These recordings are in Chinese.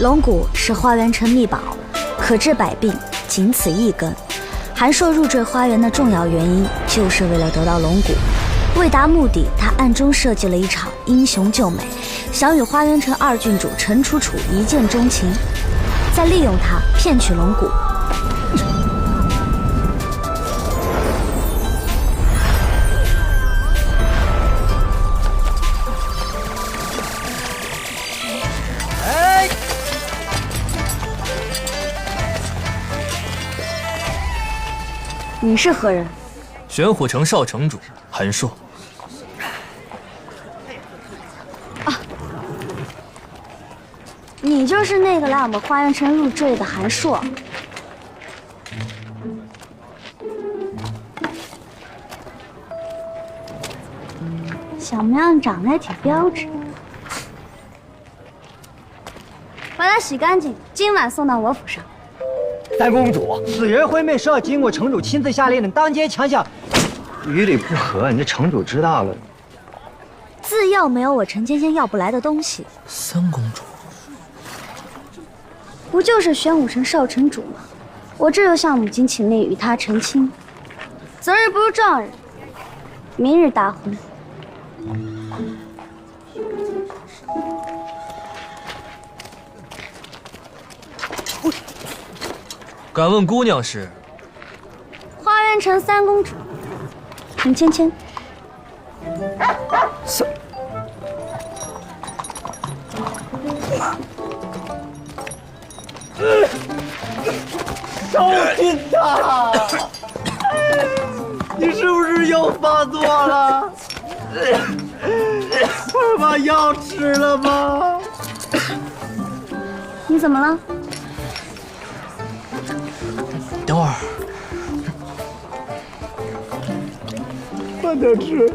龙骨是花园城秘宝，可治百病，仅此一根。韩硕入赘花园的重要原因，就是为了得到龙骨。为达目的，他暗中设计了一场英雄救美，想与花园城二郡主陈楚楚一见钟情，再利用他骗取龙骨。你是何人？玄虎城少城主韩硕。啊，你就是那个来我们花园城入赘的韩硕。小模样长得还挺标致。把它洗干净，今晚送到我府上。三公主，此人婚配是要经过城主亲自下令的，当街强抢，与理不合，你这城主知道了，自要没有我陈芊芊要不来的东西。三公主，不就是玄武城少城主吗？我这就向母亲请令与他成亲。择日不如撞日，明日大婚。敢问姑娘是？花园城三公主陈芊芊。少君呐，你是不是又发作了？快把药吃了吧。你怎么了？等会儿，慢点吃。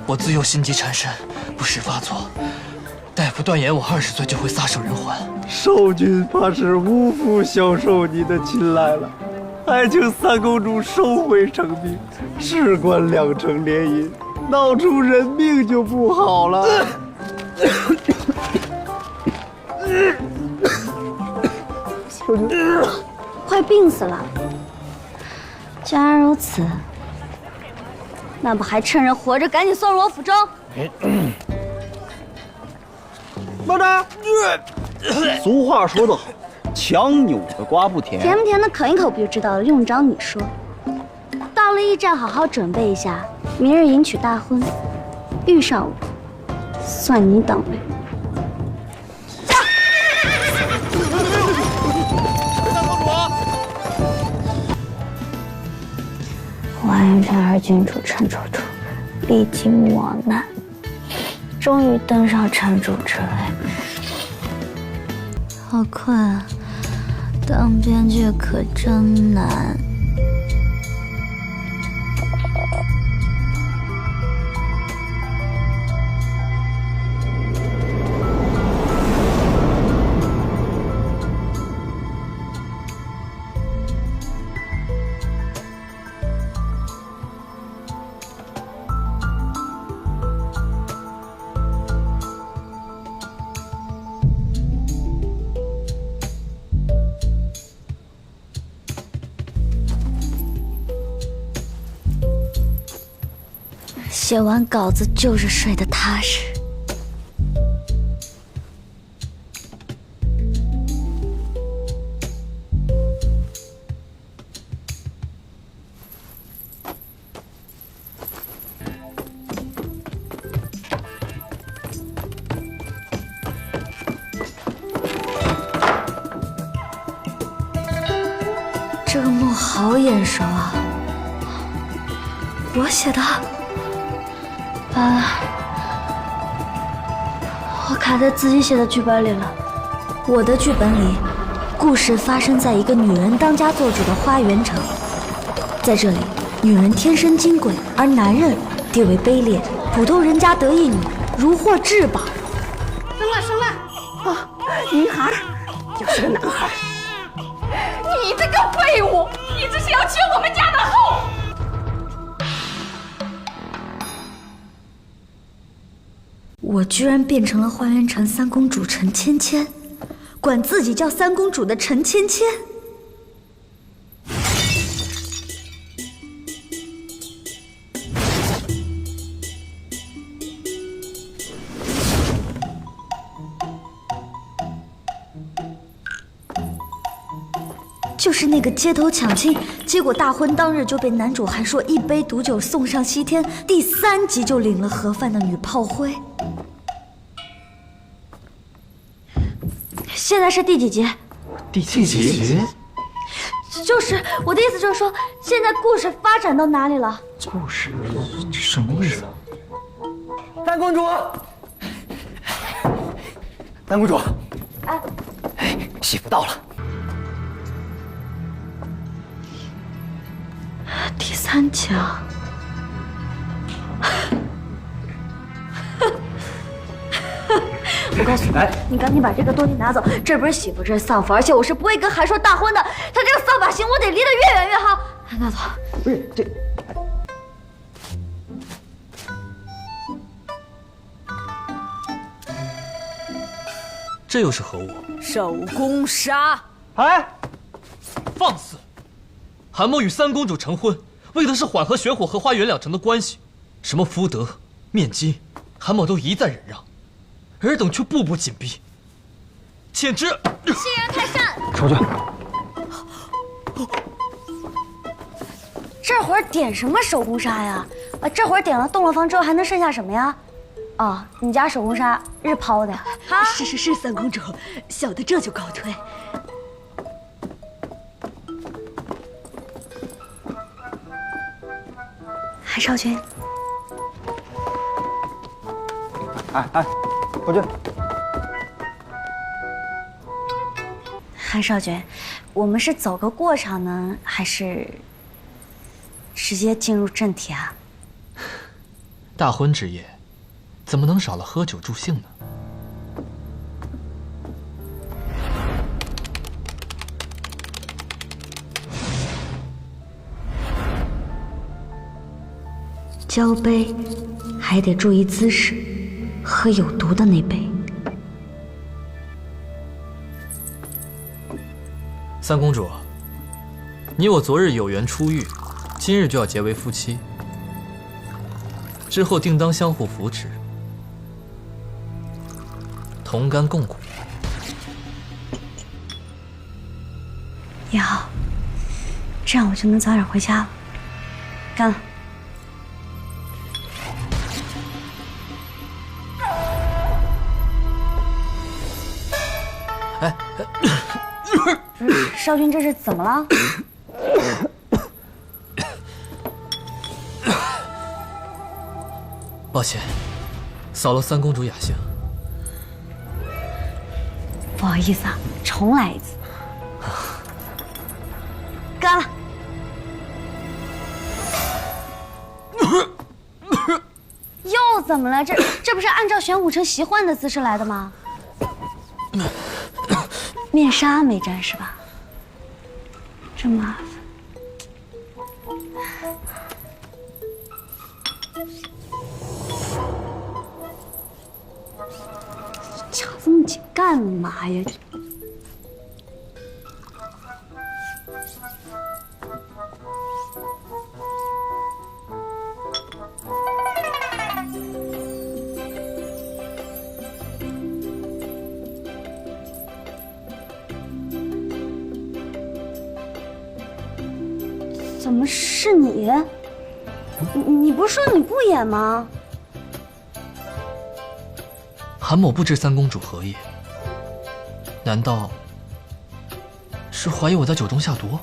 我自幼心疾缠身，不时发作。大夫断言我20岁就会撒手人寰。少君怕是无福消受你的青睐了，还请三公主收回成命，事关两城联姻，闹出人命就不好了。快病死了！既然如此，那不还趁人活着赶紧送入我府中？慢着！俗话说得好，强扭的瓜不甜。甜不甜的啃一口不就知道了，用不着你说。到了驿站，好好准备一下，明日迎娶大婚。遇上我，算你倒霉。花园城二郡主陈楚楚历经磨难，终于登上城主之位。好困啊！当编剧可真难。写完稿子就是睡得踏实。这个梦好眼熟啊！我写的。我卡在自己写的剧本里了。我的剧本里，故事发生在一个女人当家做主的花园城。在这里，女人天生金贵，而男人地位卑劣，普通人家得一女，如获至宝。生了！啊，女孩，又是个男孩。你这个废物，你这是要缺我们家的后！我居然变成了花园城三公主陈芊芊，管自己叫三公主的陈芊芊。就是那个街头抢亲，结果大婚当日就被男主韩硕一杯毒酒送上西天，第3集就领了盒饭的女炮灰。现在是第几集？第几集？就是我的意思，就是说现在故事发展到哪里了？故事什么意思？三公主，三公主，媳妇到了。第3集啊！我告诉你，你赶紧把这个东西拿走，这不是媳妇，这是丧服，而且我是不会跟韩硕大婚的。他这个扫把星，我得离得越远越好。拿走。不是这。这又是何物？手工纱。哎，放肆！韩某与三公主成婚，为的是缓和玄火和花园两城的关系。什么福德、面金，韩某都一再忍让，尔等却步步紧逼，简直……欺人太甚！出去。这会儿点什么手工纱呀？这会儿点了洞了房之后还能剩下什么呀？哦，你家手工纱日抛的呀？啊，是，三公主，小的这就告退。韩少君，哎，回去。韩少君，我们是走个过场呢，还是直接进入正题啊？大婚之夜，怎么能少了喝酒助兴呢？交杯还得注意姿势，喝有毒的那杯。三公主，你我昨日有缘初遇，今日就要结为夫妻，之后定当相互扶持，同甘共苦。也好，这样我就能早点回家了。干了。哎，少君这是怎么了？抱歉，扫了三公主雅兴。不好意思啊，重来一次。干了。又怎么了？这不是按照玄武城习惯的姿势来的吗？面纱没沾是吧？真麻烦。抢这么紧干嘛呀？怎么是你？你不是说你不演吗？韩某不知三公主何意，难道是怀疑我在酒中下毒？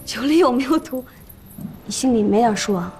酒里有没有毒，你心里没点数啊？